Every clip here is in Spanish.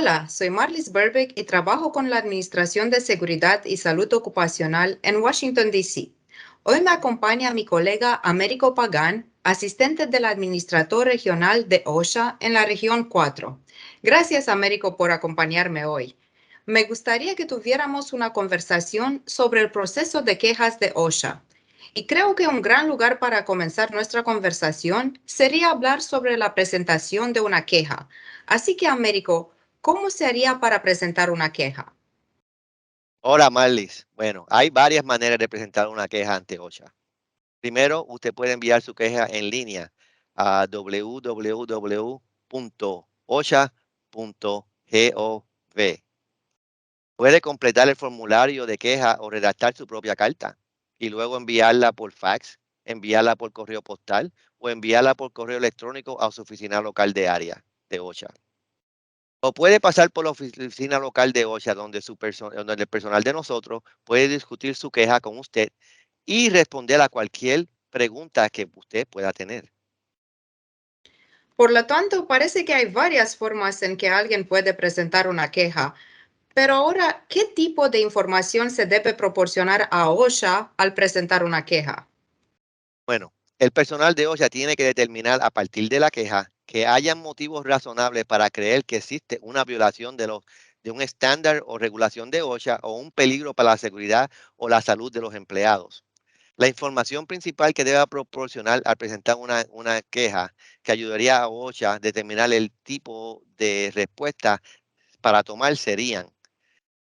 Hola, soy Marlis Berbeck y trabajo con la Administración de Seguridad y Salud Ocupacional en Washington, D.C. Hoy me acompaña mi colega Américo Pagán, asistente del administrador regional de OSHA en la región 4. Gracias, Américo, por acompañarme hoy. Me gustaría que tuviéramos una conversación sobre el proceso de quejas de OSHA. Y creo que un gran lugar para comenzar nuestra conversación sería hablar sobre la presentación de una queja. Así que, Américo, ¿cómo se haría para presentar una queja? Hola, Marlis. Bueno, hay varias maneras de presentar una queja ante OSHA. Primero, usted puede enviar su queja en línea a www.osha.gov. Puede completar el formulario de queja o redactar su propia carta y luego enviarla por fax, enviarla por correo postal o enviarla por correo electrónico a su oficina local de área de OSHA. O puede pasar por la oficina local de OSHA, donde el personal de nosotros puede discutir su queja con usted y responder a cualquier pregunta que usted pueda tener. Por lo tanto, parece que hay varias formas en que alguien puede presentar una queja. Pero ahora, ¿qué tipo de información se debe proporcionar a OSHA al presentar una queja? Bueno, el personal de OSHA tiene que determinar a partir de la queja que hayan motivos razonables para creer que existe una violación de un estándar o regulación de OSHA o un peligro para la seguridad o la salud de los empleados. La información principal que debe proporcionar al presentar una queja que ayudaría a OSHA a determinar el tipo de respuesta para tomar serían: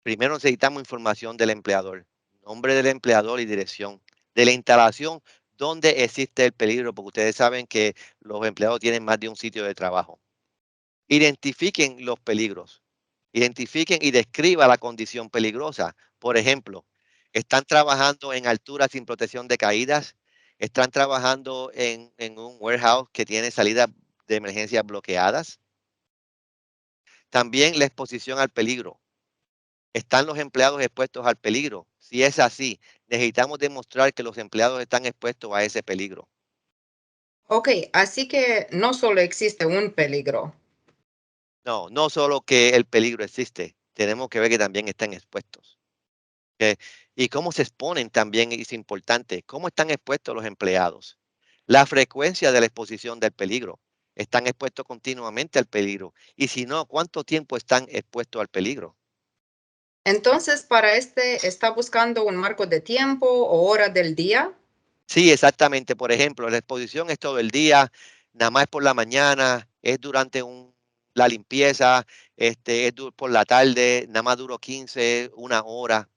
primero, necesitamos información del empleador, nombre del empleador y dirección de la instalación donde existe el peligro, porque ustedes saben que los empleados tienen más de un sitio de trabajo. Identifiquen los peligros, identifiquen y describa la condición peligrosa. Por ejemplo, están trabajando en alturas sin protección de caídas, están trabajando en un warehouse que tiene salidas de emergencia bloqueadas. También la exposición al peligro. ¿Están los empleados expuestos al peligro? Si es así, necesitamos demostrar que los empleados están expuestos a ese peligro. Ok, así que no solo existe un peligro. No, no solo que el peligro existe, tenemos que ver que también están expuestos. ¿Ok? Y cómo se exponen también es importante. ¿Cómo están expuestos los empleados? La frecuencia de la exposición del peligro. ¿Están expuestos continuamente al peligro? Y si no, ¿cuánto tiempo están expuestos al peligro? Entonces, para este, ¿está buscando un marco de tiempo o hora del día? Sí, exactamente. Por ejemplo, la exposición es todo el día, nada más es por la mañana, es durante la limpieza, por la tarde, nada más duró 15, una hora.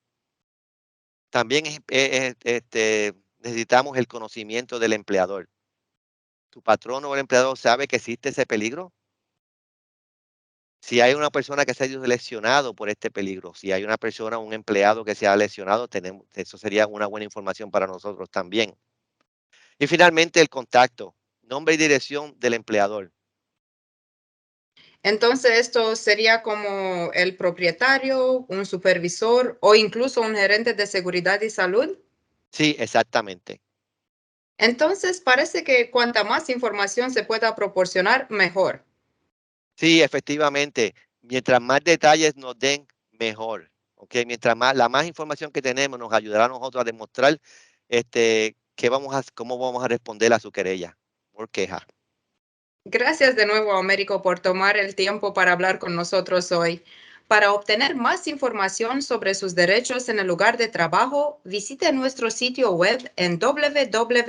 También necesitamos el conocimiento del empleador. ¿Tu patrón o el empleador sabe que existe ese peligro? Si hay una persona que se ha sido lesionado por este peligro, si hay una persona, un empleado que se ha lesionado, eso sería una buena información para nosotros también. Y finalmente el contacto, nombre y dirección del empleador. Entonces, esto sería como el propietario, un supervisor o incluso un gerente de seguridad y salud. Sí, exactamente. Entonces, parece que cuanta más información se pueda proporcionar, mejor. Sí, efectivamente. Mientras más detalles nos den, mejor. ¿Ok? La más información que tenemos nos ayudará a nosotros a demostrar cómo vamos a responder a su querella por queja. Gracias de nuevo, Américo, por tomar el tiempo para hablar con nosotros hoy. Para obtener más información sobre sus derechos en el lugar de trabajo, visite nuestro sitio web en www.osha.gov.